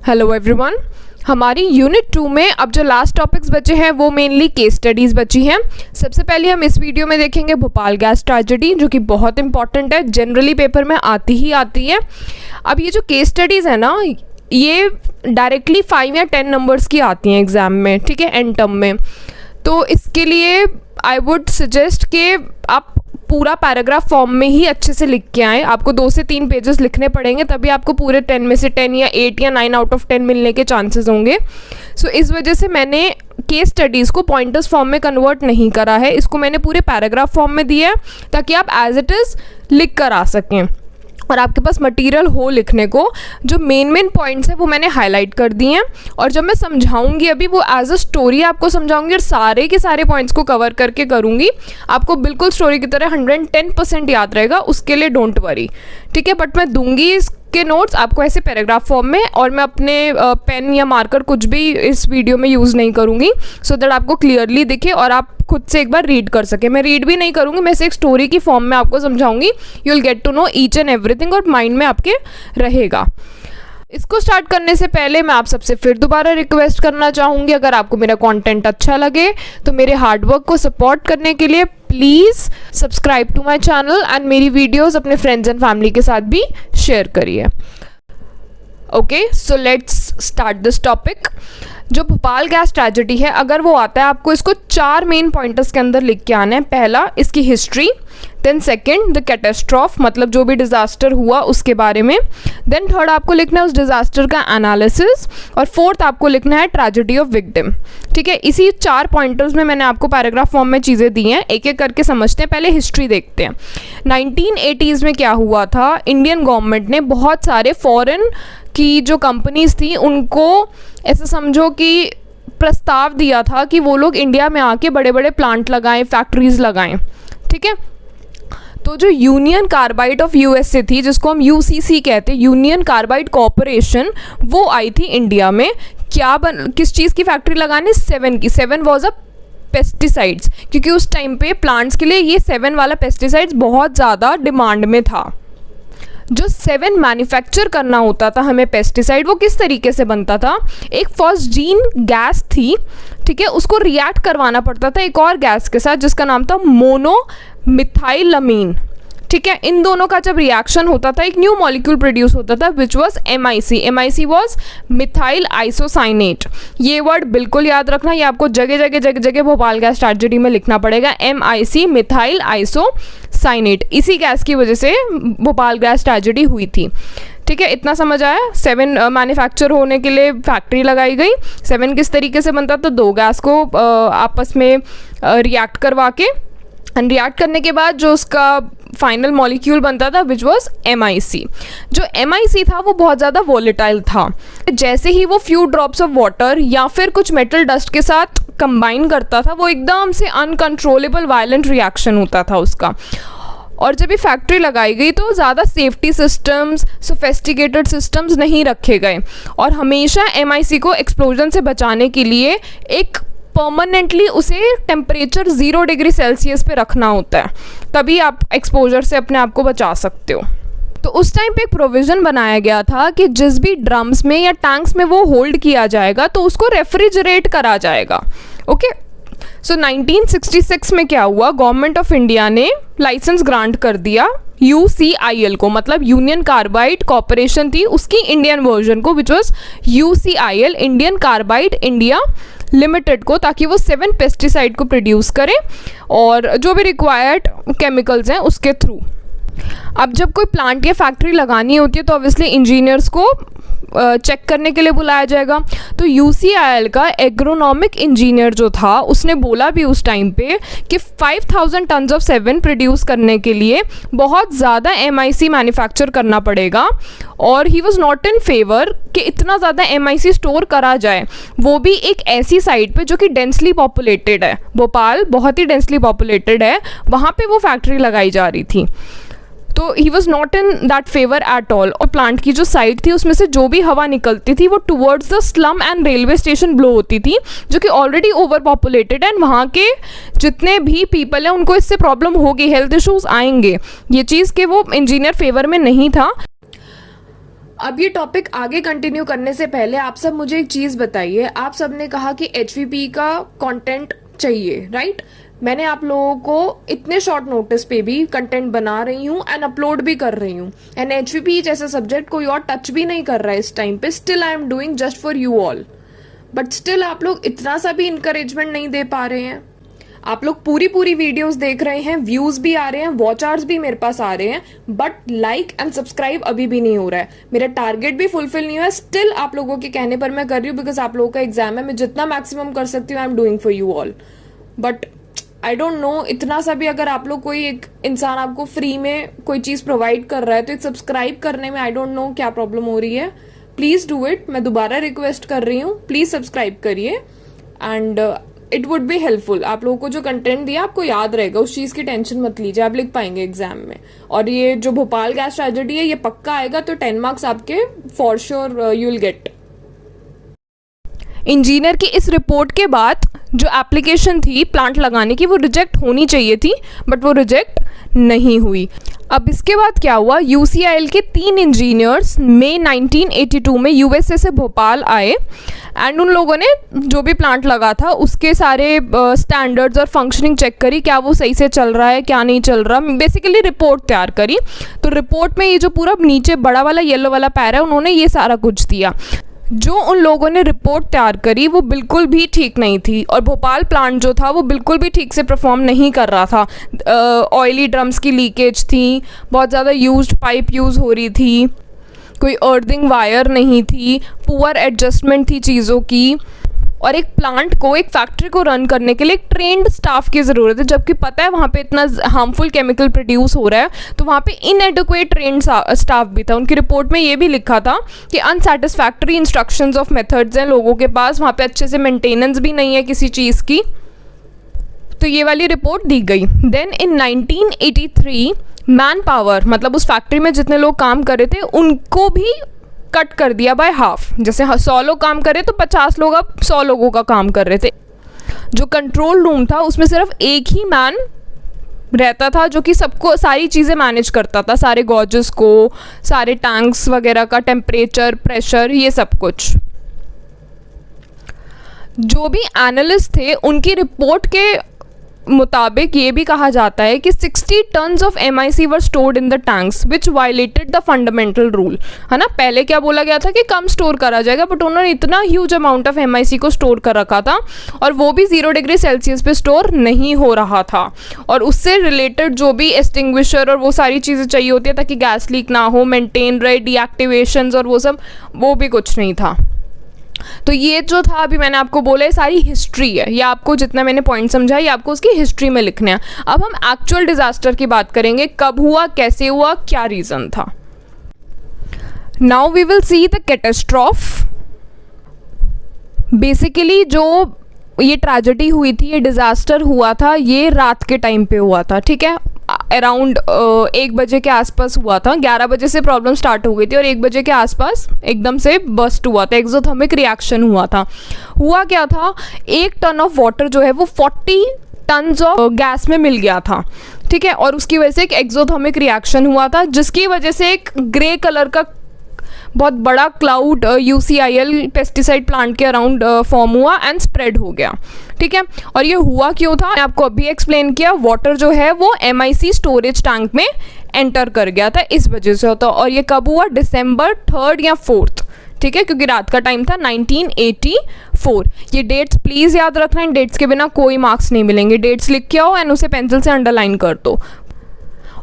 Hello everyone. हमारी unit 2 में अब जो लास्ट टॉपिक्स बचे हैं वो मेनली केस स्टडीज़ बची हैं। सबसे पहले हम इस वीडियो में देखेंगे भोपाल गैस ट्रेजेडी, जो कि बहुत इंपॉर्टेंट है, जनरली पेपर में आती ही आती है। अब ये जो केस स्टडीज़ है ना, ये डायरेक्टली 5 या 10 नंबर्स की आती हैं एग्ज़ाम में, ठीक है, एंड टर्म में। तो इसके लिए आई वुड सजेस्ट कि आप पूरा पैराग्राफ फॉर्म में ही अच्छे से लिख के आएँ। आपको 2 से 3 पेजेस लिखने पड़ेंगे, तभी आपको पूरे 10 में से 10 या 8 या 9 आउट ऑफ 10 मिलने के चांसेस होंगे। सो इस वजह से मैंने केस स्टडीज़ को पॉइंटर्स फॉर्म में कन्वर्ट नहीं करा है, इसको मैंने पूरे पैराग्राफ फॉर्म में दिया है ताकि आप एज इट इज़ लिख कर आ सकें और आपके पास मटेरियल हो लिखने को। जो मेन पॉइंट्स हैं वो मैंने हाईलाइट कर दिए हैं, और जब मैं समझाऊंगी अभी वो एज अ स्टोरी आपको समझाऊंगी और सारे के सारे पॉइंट्स को कवर करके करूंगी। आपको बिल्कुल स्टोरी की तरह 110% याद रहेगा, उसके लिए डोंट वरी, ठीक है। बट मैं दूंगी इसके नोट्स आपको ऐसे पैराग्राफ फॉर्म में, और मैं अपने पेन या मार्कर कुछ भी इस वीडियो में यूज़ नहीं करूँगी, सो दैट आपको क्लियरली दिखे और आप खुद से एक बार रीड कर सके। मैं रीड भी नहीं करूँगी, मैं इसे एक स्टोरी की फॉर्म में आपको समझाऊंगी। You will get to know each and everything और माइंड में आपके रहेगा। इसको स्टार्ट करने से पहले मैं आप सबसे फिर दोबारा रिक्वेस्ट करना चाहूँगी, अगर आपको मेरा कंटेंट अच्छा लगे तो मेरे हार्डवर्क को सपोर्ट करने के लिए please subscribe to my channel and मेरी वीडियोस अपने फ्रेंड्स एंड फैमिली के साथ भी शेयर करिए। Okay, so let's start this topic. जो भोपाल गैस ट्रेजेडी है, अगर वो आता है आपको इसको 4 मेन पॉइंटर्स के अंदर लिख के आना है। पहला, इसकी history, then second the catastrophe, मतलब जो भी डिज़ास्टर हुआ उसके बारे में, देन थर्ड आपको लिखना है उस डिज़ास्टर का एनालिसिस, और फोर्थ आपको लिखना है ट्रेजेडी ऑफ विक्टिम, ठीक है। इसी 4 पॉइंटर्स में मैंने आपको पैराग्राफ फॉर्म में चीज़ें दी हैं, एक एक करके समझते हैं। पहले हिस्ट्री देखते हैं। 1980s में क्या हुआ था, इंडियन गवर्नमेंट ने बहुत सारे फॉरेन की जो कंपनीज थी उनको ऐसा समझो कि प्रस्ताव दिया था कि वो लोग इंडिया में आके बड़े बड़े प्लांट लगाएं, फैक्ट्रीज लगाएं, ठीक है। तो जो यूनियन कार्बाइड ऑफ यूएसए थी, जिसको हम यूसीसी कहते हैं, यूनियन कार्बाइड कॉरपोरेशन, वो आई थी इंडिया में। किस चीज़ की फैक्ट्री लगाने? 7 की। 7 वॉज अ पेस्टिसाइड्स, क्योंकि उस टाइम पे प्लांट्स के लिए ये 7 वाला पेस्टिसाइड्स बहुत ज़्यादा डिमांड में था। जो 7 मैन्युफैक्चर करना होता था हमें पेस्टिसाइड, वो किस तरीके से बनता था? एक फॉस्जीन गैस थी, ठीक है, उसको रिएक्ट करवाना पड़ता था एक और गैस के साथ जिसका नाम था मोनोमिथाइलअमीन, ठीक है। इन दोनों का जब रिएक्शन होता था एक न्यू मॉलिक्यूल प्रोड्यूस होता था which was MIC। MIC was methyl isocyanate. ये वर्ड बिल्कुल याद रखना, ये आपको जगह भोपाल गैस ट्रेजेडी में लिखना पड़ेगा। MIC, methyl isocyanate. इसी गैस की वजह से भोपाल गैस ट्रेजेडी हुई थी, ठीक है। इतना समझ आया? 7 मैन्युफैक्चर होने के लिए फैक्ट्री लगाई गई। 7 किस तरीके से बनता था? 2 गैस को आपस में रिएक्ट करवा के, रिएक्ट करने के बाद जो उसका फाइनल मॉलिक्यूल बनता था विच वॉज MIC। जो MIC था वो बहुत ज़्यादा वॉलेटाइल था। जैसे ही वो फ्यू ड्रॉप्स ऑफ वाटर या फिर कुछ मेटल डस्ट के साथ कंबाइन करता था, वो एकदम से अनकंट्रोलेबल वायलेंट रिएक्शन होता था उसका। और जब ये फैक्ट्री लगाई गई तो ज़्यादा सेफ्टी सिस्टम्स, सोफिस्टिकेटेड सिस्टम्स नहीं रखे गए, और हमेशा MIC को एक्सप्लोजन से बचाने के लिए एक परमानेंटली उसे टेम्परेचर 0 डिग्री सेल्सियस पे रखना होता है, तभी आप एक्सपोजर से अपने आप को बचा सकते हो। तो उस टाइम पे एक प्रोविज़न बनाया गया था कि जिस भी ड्रम्स में या टैंक्स में वो होल्ड किया जाएगा तो उसको रेफ्रिजरेट करा जाएगा, ओके। सो 1966 में क्या हुआ, गवर्नमेंट ऑफ इंडिया ने लाइसेंस ग्रांट कर दिया UCIL को, मतलब यूनियन कार्बाइड कॉरपोरेशन थी, उसकी इंडियन वर्जन को which was UCIL, Indian carbide India limited को, ताकि वो 7 पेस्टिसाइड को प्रोड्यूस करे और जो भी रिक्वायर्ड केमिकल्स हैं उसके थ्रू। अब जब कोई प्लांट या फैक्ट्री लगानी होती है तो ऑब्वियसली इंजीनियर्स को चेक करने के लिए बुलाया जाएगा। तो UCIL का एग्रोनॉमिक इंजीनियर जो था उसने बोला भी उस टाइम पे कि 5000 टन्स ऑफ 7 प्रोड्यूस करने के लिए बहुत ज़्यादा MIC मैन्युफैक्चर करना पड़ेगा, और he was not in favour कि इतना ज़्यादा MIC स्टोर करा जाए, वो भी एक ऐसी साइट पे जो कि डेंसली पॉपुलेटेड है। भोपाल बहुत ही डेंसली पॉपुलेटेड है, वहाँ पे वो फैक्ट्री लगाई जा रही थी। तो he was not in that favour at all. और प्लांट की जो साइड थी उसमें से जो भी हवा निकलती थी वो towards the slum and railway station blow होती थी, जो कि ऑलरेडी ओवर पॉपुलेटेड है, एंड वहाँ के जितने भी पीपल हैं उनको इससे प्रॉब्लम होगी, हेल्थ इश्यूज आएंगे। ये चीज़ के वो इंजीनियर फेवर में नहीं था। अब ये टॉपिक आगे कंटिन्यू करने से पहले आप सब मुझे एक चीज़ बताइए। आप सब ने कहा कि HVP का कंटेंट चाहिए, राइट? मैंने आप लोगों को इतने शॉर्ट नोटिस पे भी कंटेंट बना रही हूँ एंड अपलोड भी कर रही हूँ, एंड HVP जैसा सब्जेक्ट कोई और टच भी नहीं कर रहा है इस टाइम पे। Still I am doing just for you all, but still आप लोग इतना सा भी इंकरेजमेंट नहीं दे पा रहे हैं। आप लोग पूरी वीडियोस देख रहे हैं, व्यूज भी आ रहे हैं, वॉच आवर्स भी मेरे पास आ रहे हैं, बट लाइक एंड सब्सक्राइब अभी भी नहीं हो रहा है। मेरा टारगेट भी फुलफिल नहीं हुआ है। स्टिल आप लोगों के कहने पर मैं कर रही हूँ, बिकॉज आप लोगों का एग्जाम है। मैं जितना मैक्सिमम कर सकती हूँ I am doing for you all, but I don't know, इतना सा भी अगर आप लोग, कोई एक इंसान आपको फ्री में कोई चीज़ प्रोवाइड कर रहा है तो एक सब्सक्राइब करने में आई डोंट नो क्या प्रॉब्लम हो रही है। Please do it. मैं दोबारा रिक्वेस्ट कर रही हूँ, प्लीज़ सब्सक्राइब करिए and it would be helpful. आप लोगों को जो कंटेंट दिया आपको याद रहेगा, उस चीज़ की टेंशन मत लीजिए, आप लिख पाएंगे एग्जाम में। और ये जो भोपाल गैस ट्रेजेडी है ये पक्का आएगा, तो 10 मार्क्स आपके for sure you will gate. Engineer की इस रिपोर्ट के बाद जो एप्लीकेशन थी प्लांट लगाने की वो रिजेक्ट होनी चाहिए थी, बट वो रिजेक्ट नहीं हुई। अब इसके बाद क्या हुआ, UCIL के 3 इंजीनियर्स मई 1982 में USA से भोपाल आए एंड उन लोगों ने जो भी प्लांट लगा था उसके सारे स्टैंडर्ड्स और फंक्शनिंग चेक करी, क्या वो सही से चल रहा है क्या नहीं चल रहा, बेसिकली रिपोर्ट तैयार करी। तो रिपोर्ट में ये जो पूरा नीचे बड़ा वाला येलो वाला पैरा है उन्होंने ये सारा कुछ दिया। जो उन लोगों ने रिपोर्ट तैयार करी वो बिल्कुल भी ठीक नहीं थी, और भोपाल प्लांट जो था वो बिल्कुल भी ठीक से परफॉर्म नहीं कर रहा था। ऑयली ड्रम्स की लीकेज थी, बहुत ज़्यादा यूज्ड पाइप यूज़ हो रही थी, कोई अर्थिंग वायर नहीं थी, पुअर एडजस्टमेंट थी चीज़ों की, और एक प्लांट को, एक फैक्ट्री को रन करने के लिए एक ट्रेंड स्टाफ की ज़रूरत है, जबकि पता है वहाँ पे इतना हार्मफुल केमिकल प्रोड्यूस हो रहा है, तो वहाँ पे इनएडिक्वेट ट्रेंड स्टाफ भी था। उनकी रिपोर्ट में ये भी लिखा था कि अनसेटिस्फैक्ट्री इंस्ट्रक्शंस ऑफ मेथड्स हैं लोगों के पास, वहाँ पे अच्छे से मेंटेनेंस भी नहीं है किसी चीज़ की। तो ये वाली रिपोर्ट दी गई। देन इन 1983 मैन पावर, मतलब उस फैक्ट्री में जितने लोग काम कर रहे थे उनको भी कट कर दिया बाय हाफ। जैसे 100 लोग काम कर रहे तो 50 लोग अब 100 लोगों का काम कर रहे थे। जो कंट्रोल रूम था उसमें सिर्फ एक ही मैन रहता था जो कि सबको सारी चीज़ें मैनेज करता था, सारे गॉजेस को, सारे टैंक्स वगैरह का टेम्परेचर, प्रेशर, ये सब कुछ। जो भी एनालिस्ट थे उनकी रिपोर्ट के मुताबिक ये भी कहा जाता है कि 60 tons of MIC were stored in the tanks which violated the fundamental rule, है ना। पहले क्या बोला गया था कि कम स्टोर करा जाएगा, बट उन्होंने इतना ह्यूज अमाउंट ऑफ MIC को स्टोर कर रखा था, और वो भी 0 डिग्री सेल्सियस पे स्टोर नहीं हो रहा था। और उससे रिलेटेड जो भी एक्सटिंग्विशर और वो सारी चीज़ें चाहिए होती है ताकि गैस लीक ना हो, मेंटेन रहे, डीएक्टिवेशंस और वो सब, वो भी कुछ नहीं था। तो ये जो था अभी मैंने आपको बोला है सारी हिस्ट्री है, या आपको जितना मैंने पॉइंट समझा ये आपको उसकी हिस्ट्री में लिखना है। अब हम एक्चुअल डिजास्टर की बात करेंगे, कब हुआ, कैसे हुआ, क्या रीजन था। Now we will see the catastrophe. Basically जो ये ट्रेजेडी हुई थी, ये डिजास्टर हुआ था, ये रात के टाइम पे हुआ था, ठीक है। अराउंड 1 बजे के आसपास हुआ था। 11 बजे से प्रॉब्लम स्टार्ट हो गई थी और 1 बजे के आसपास एकदम से बस्ट हुआ था, एक्सोथर्मिक रिएक्शन हुआ था। हुआ क्या था, 1 टन ऑफ वाटर जो है वो 40 टन्स ऑफ गैस में मिल गया था, ठीक है। और उसकी वजह से एक एक्सोथर्मिक रिएक्शन हुआ था, जिसकी वजह से एक ग्रे कलर का बहुत बड़ा क्लाउड UCIL पेस्टिसाइड प्लांट के अराउंड फॉर्म हुआ एंड स्प्रेड हो गया, ठीक है। और ये हुआ क्यों था, मैं आपको अभी एक्सप्लेन किया। वाटर जो है वो MIC स्टोरेज टैंक में एंटर कर गया था, इस वजह से होता। और ये कब हुआ, December 3rd या 4th, ठीक है, क्योंकि रात का टाइम था 1984। ये डेट्स प्लीज़ याद रखना, इन डेट्स के बिना कोई मार्क्स नहीं मिलेंगे। डेट्स लिख के आओ एंड उसे पेंसिल से अंडरलाइन कर दो।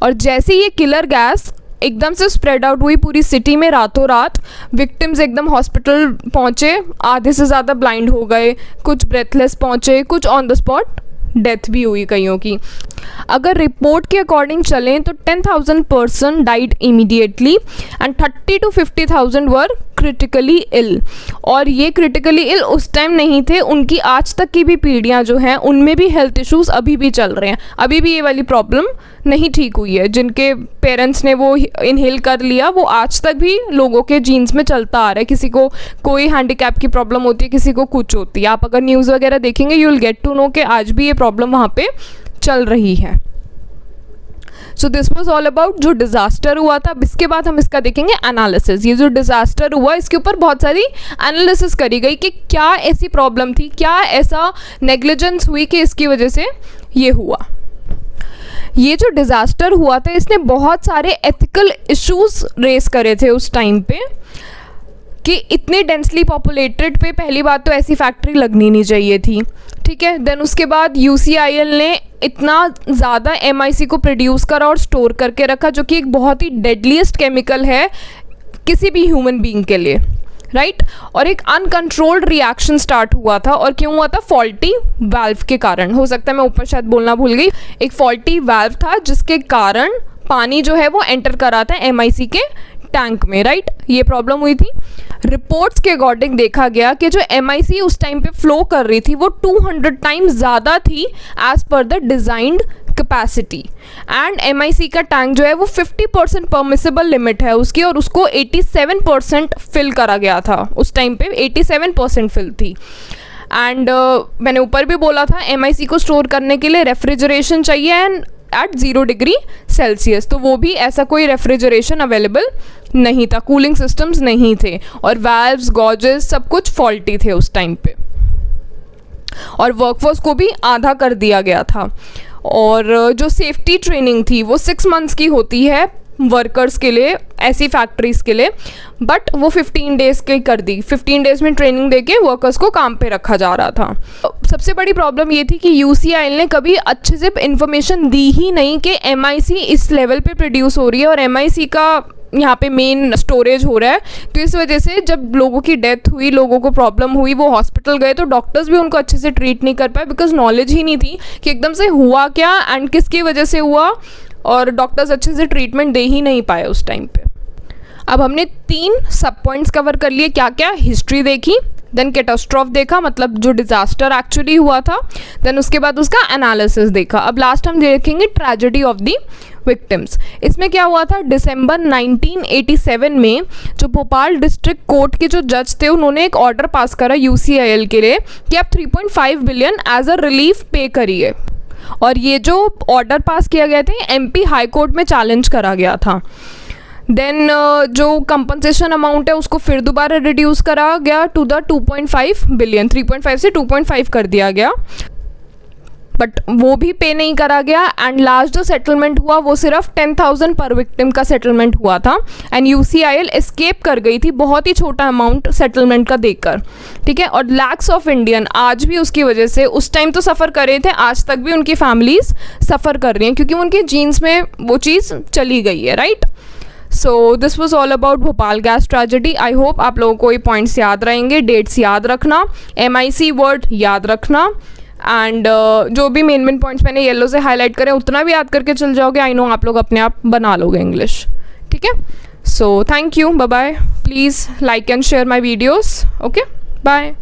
और जैसे ये किलर गैस एकदम से स्प्रेड आउट हुई पूरी सिटी में रातों रात, विक्टिम्स एकदम हॉस्पिटल पहुंचे, आधे से ज़्यादा ब्लाइंड हो गए, कुछ ब्रेथलेस पहुंचे, कुछ ऑन द स्पॉट डेथ भी हुई कईयों की। अगर रिपोर्ट के अकॉर्डिंग चलें तो 10,000 person died immediately and 30 to 50,000 were critically ill. और ये क्रिटिकली इल उस टाइम नहीं थे, उनकी आज तक की भी पीढ़ियाँ जो हैं उनमें भी हेल्थ इश्यूज अभी भी चल रहे हैं, अभी भी ये वाली प्रॉब्लम नहीं ठीक हुई है। जिनके पेरेंट्स ने वो इनहेल कर लिया वो आज तक भी लोगों के जीन्स में चलता आ रहा है। किसी को कोई हैंडीकैप की प्रॉब्लम होती है, किसी को कुछ होती है। आप अगर न्यूज़ वगैरह देखेंगे you will get to know कि आज भी ये प्रॉब्लम वहाँ पे चल रही है। So this was all about जो डिज़ास्टर हुआ था. अब इसके बाद हम इसका देखेंगे एनालिसिस. ये जो डिज़ास्टर हुआ इसके ऊपर बहुत सारी एनालिसिस करी गई कि क्या ऐसी प्रॉब्लम थी, क्या ऐसा नेग्लिजेंस हुई कि इसकी वजह से ये हुआ. ये जो डिज़ास्टर हुआ था इसने बहुत सारे एथिकल इश्यूज रेस करे थे उस टाइम पे कि इतने डेंसली पॉपुलेटेड पे पहली बात तो ऐसी फैक्ट्री लगनी नहीं चाहिए थी. ठीक है. देन उसके बाद UCIL ने इतना ज़्यादा MIC को प्रोड्यूस करा और स्टोर करके रखा, जो कि एक बहुत ही डेडलीस्ट केमिकल है किसी भी ह्यूमन बीइंग के लिए, राइट. और एक अनकंट्रोल्ड रिएक्शन स्टार्ट हुआ था. और क्यों हुआ था? फॉल्टी वाल्व के कारण. हो सकता है मैं ऊपर शायद बोलना भूल गई. एक फॉल्टी वाल्व था जिसके कारण पानी जो है वो एंटर करा था MIC के टैंक में, राइट. ये प्रॉब्लम हुई थी. रिपोर्ट्स के अकॉर्डिंग देखा गया कि जो MIC उस टाइम पे फ्लो कर रही थी वो 200 टाइम्स ज़्यादा थी as per the designed capacity. And MIC का टैंक जो है वो 50% परमिसिबल लिमिट है उसकी, और उसको 87% फिल करा गया था उस टाइम पे. 87% फिल थी. एंड मैंने ऊपर भी बोला था MIC को स्टोर करने के लिए रेफ्रिजरेशन चाहिए एंड एट 0 डिग्री सेल्सियस. तो वो भी ऐसा कोई रेफ्रिजरेशन अवेलेबल नहीं था, कूलिंग सिस्टम्स नहीं थे, और वाल्व्स, गॉजेस सब कुछ फॉल्टी थे उस टाइम पे. और वर्कफोर्स को भी आधा कर दिया गया था. और जो सेफ्टी ट्रेनिंग थी वो 6 मंथ्स की होती है वर्कर्स के लिए, ऐसी फैक्ट्रीज़ के लिए, बट वो 15 डेज़ की कर दी. 15 डेज़ में ट्रेनिंग देके वर्कर्स को काम पे रखा जा रहा था. सबसे बड़ी प्रॉब्लम ये थी कि UCIL ने कभी अच्छे से इन्फॉर्मेशन दी ही नहीं कि MIC इस लेवल पे प्रोड्यूस हो रही है और MIC का यहाँ पे मेन स्टोरेज हो रहा है. तो इस वजह से जब लोगों की डेथ हुई, लोगों को प्रॉब्लम हुई, वो हॉस्पिटल गए तो डॉक्टर्स भी उनको अच्छे से ट्रीट नहीं कर पाए, बिकॉज नॉलेज ही नहीं थी कि एकदम से हुआ क्या एंड किसकी वजह से हुआ, और डॉक्टर्स अच्छे से ट्रीटमेंट दे ही नहीं पाए उस टाइम पे. अब हमने 3 सब पॉइंट्स कवर कर लिए. क्या क्या? हिस्ट्री देखी, देन कैटास्ट्रॉफ देखा, मतलब जो डिज़ास्टर एक्चुअली हुआ था, देन उसके बाद उसका एनालिसिस देखा. अब लास्ट हम देखेंगे ट्रेजेडी ऑफ द विक्टिम्स. इसमें क्या हुआ था? दिसंबर 1987 में जो भोपाल डिस्ट्रिक्ट कोर्ट के जो जज थे उन्होंने एक ऑर्डर पास करा UCIL के लिए कि आप 3.5 बिलियन एज अ रिलीफ पे करिए. और ये जो ऑर्डर पास किया गया था MP हाई कोर्ट में चैलेंज करा गया था. देन जो कंपनसेशन अमाउंट है उसको फिर दोबारा रिड्यूस करा गया टू द 2.5 बिलियन. 3.5 से 2.5 कर दिया गया, बट वो भी पे नहीं करा गया. एंड लास्ट जो सेटलमेंट हुआ वो सिर्फ 10,000 पर विक्टिम का सेटलमेंट हुआ था. एंड UCIL एस्केप कर गई थी बहुत ही छोटा अमाउंट सेटलमेंट का देकर. ठीक है. और लैक्स ऑफ इंडियन आज भी उसकी वजह से उस टाइम तो सफ़र कर रहे थे, आज तक भी उनकी फैमिलीज सफ़र कर रही हैं क्योंकि उनके जीन्स में वो चीज़ चली गई है, right. So this was all about Bhopal gas tragedy. I hope आप लोगों को ये पॉइंट्स याद रहेंगे. डेट्स याद रखना, MIC वर्ड याद रखना, एंड जो भी मेन पॉइंट्स मैंने येलो से हाईलाइट करें उतना भी याद करके चल जाओगे. आई नो आप लोग अपने आप बना लोगे इंग्लिश. ठीक है. So thank you. Bye bye. Please like and share my videos. Okay. Bye.